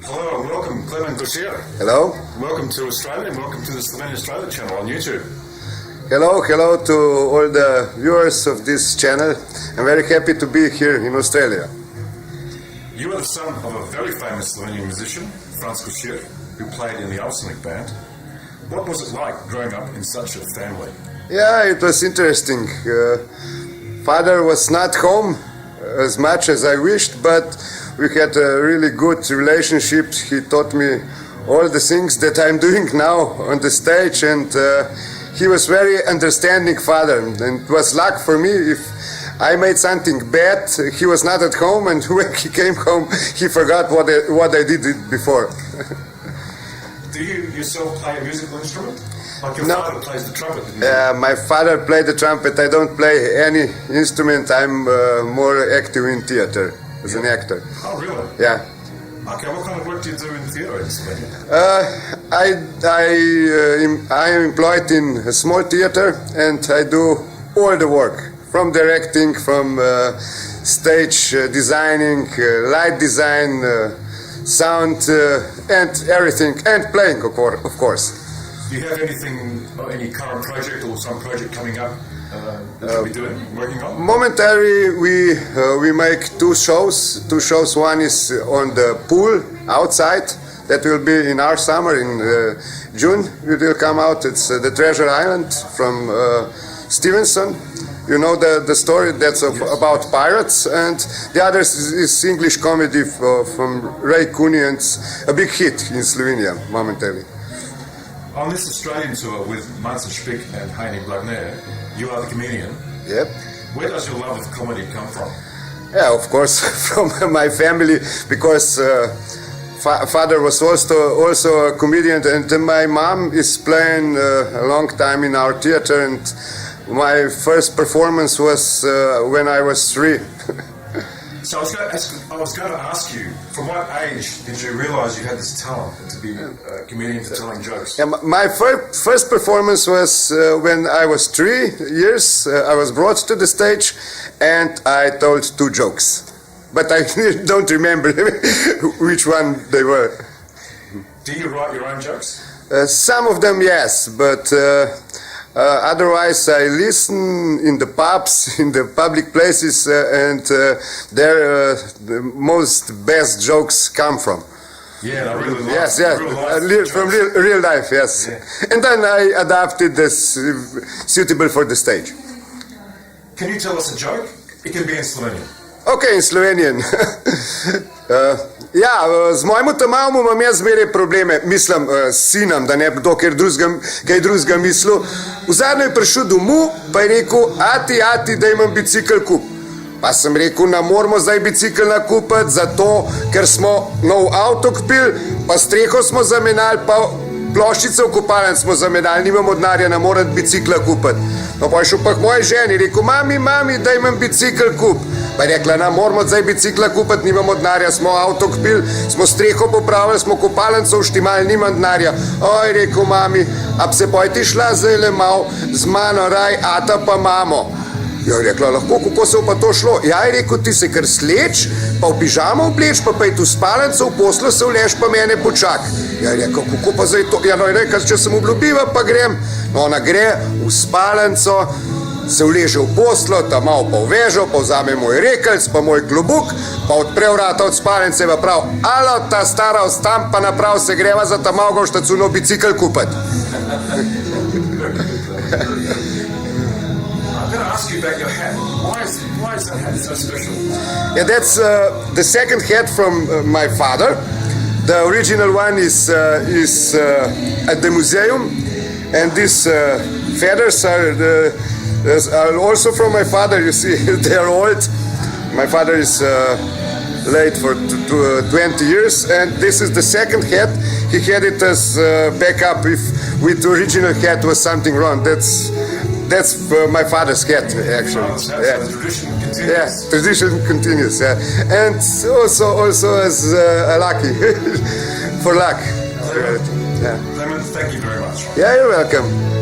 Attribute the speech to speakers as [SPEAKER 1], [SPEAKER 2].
[SPEAKER 1] Hello and welcome, Clement Gauchier.
[SPEAKER 2] Hello.
[SPEAKER 1] Welcome to Australia and welcome to the Slovenia Australia channel on YouTube.
[SPEAKER 2] Hello to all the viewers of this channel. I'm very happy to be here in Australia.
[SPEAKER 1] You are the son of a very famous Slovenian musician, Franz Gauchier, who played in the Arsenic Band. What was it like growing up in such a family?
[SPEAKER 2] Yeah, it was interesting. Father was not home as much as I wished, but we had a really good relationship. He taught me all the things that I'm doing now on the stage, and he was very understanding father. And it was luck for me if I made something bad. He was not at home, and when he came home, he forgot what I did before.
[SPEAKER 1] Do you yourself play a musical instrument? Like your
[SPEAKER 2] No.
[SPEAKER 1] father plays the trumpet, didn't he?
[SPEAKER 2] My father played the trumpet. I don't play any instrument. I'm more active in theater as an actor.
[SPEAKER 1] Oh, really?
[SPEAKER 2] Yeah.
[SPEAKER 1] Okay, what kind of work do you do in theatre in Slovenia?
[SPEAKER 2] I am employed in a small theater, and I do all the work, from directing, from stage designing, light design, sound, and everything, and playing, of course.
[SPEAKER 1] Do you have anything, any current project or some project coming up that you'll be doing, working on?
[SPEAKER 2] Momentarily, we make two shows. One is on the pool outside. That will be in our summer in June. It will come out. It's the Treasure Island from Stevenson. You know the story that's about pirates, and the other is English comedy from Ray Cooney, and it's a big hit in Slovenia momentarily.
[SPEAKER 1] On this Australian tour with Mansa Spick and Heini Blagner, you are the comedian.
[SPEAKER 2] Yep.
[SPEAKER 1] Where does your love of comedy come from?
[SPEAKER 2] Yeah, of course, from my family, because father was also a comedian, and my mom is playing a long time in our theater, and my first performance was when I was 3.
[SPEAKER 1] So I was going to ask you, from what age did you realise you had this talent to be a comedian for telling jokes?
[SPEAKER 2] Yeah, my first performance was when I was 3 years. I was brought to the stage, and I told 2 jokes, but I don't remember which one they were.
[SPEAKER 1] Do you write your own jokes?
[SPEAKER 2] Some of them, yes, but otherwise I listen in the pubs, in the public places, and there the most best jokes come from.
[SPEAKER 1] Yeah, I really like
[SPEAKER 2] Yes,
[SPEAKER 1] real life
[SPEAKER 2] from
[SPEAKER 1] jokes.
[SPEAKER 2] real life, yes.
[SPEAKER 1] Yeah.
[SPEAKER 2] And then I adapted this suitable for the stage.
[SPEAKER 1] Can you tell us a joke? It can be in Slovenian.
[SPEAKER 2] Okay, in Slovenian. Z mojim malom imam jaz zmeraj probleme, mislim, s sinom, da ne bi kdo kaj drugega mislil. V zadnjo je prišel domov, pa je rekel, ati, da imam bicikl kup. Pa sem rekel, ne moramo zdaj bicikl nakupiti, zato, ker smo nov avto kupili, pa streho smo zamenjali, pa ploščice v kopalnici smo zamenjali, nimamo denarja, ne morem bicikla kupiti. No, pa je šel pa k moji ženi, rekel, mami, da imam bicikl kup. Pa je rekla, ne moramo zdaj bicikla kupiti, nimamo denarja, smo avto kupili, smo streho popravili, smo kopalnico vštimali, nimam denarja. Oj, rekel mami, a bi se pa ti šla zdaj le mal z mano raj, ata pa mamo. Ja, je rekla, lahko, kako se pa to šlo? Ja, je rekel, ti se kar sleč, pa v pižamo obleč, pa je tu spalnico, v poslo se vleš, pa mene počak. Ja, je rekel, kako pa zdaj to? Ja, no, je rekel, če sem obljubiva, pa grem. No, ona gre v spalnico, se vleže v poslo, tam malo pa uvežo, pa vzame moj rekelc, pa moj klobuk, pa odpre vrata od spalnice, pa prav, alo, ta stara ostam, pa naprav se greva za ta malo v štacuno bicikl kupiti.
[SPEAKER 1] I'm going to ask you about your hat. Why is that hat so special?
[SPEAKER 2] Yeah, that's the second hat from my father. The original one is at the museum, and these feathers are also from my father. You see, they are old. My father is late for 20 years, and this is the second hat. He had it as backup if with the original hat was something wrong. That's my father's hat, actually.
[SPEAKER 1] Oh, so the tradition continues.
[SPEAKER 2] Yeah, tradition continues. Yeah, and also as a lucky for luck.
[SPEAKER 1] Clement,
[SPEAKER 2] Yeah.
[SPEAKER 1] Clement, thank you very much.
[SPEAKER 2] Yeah, you're welcome.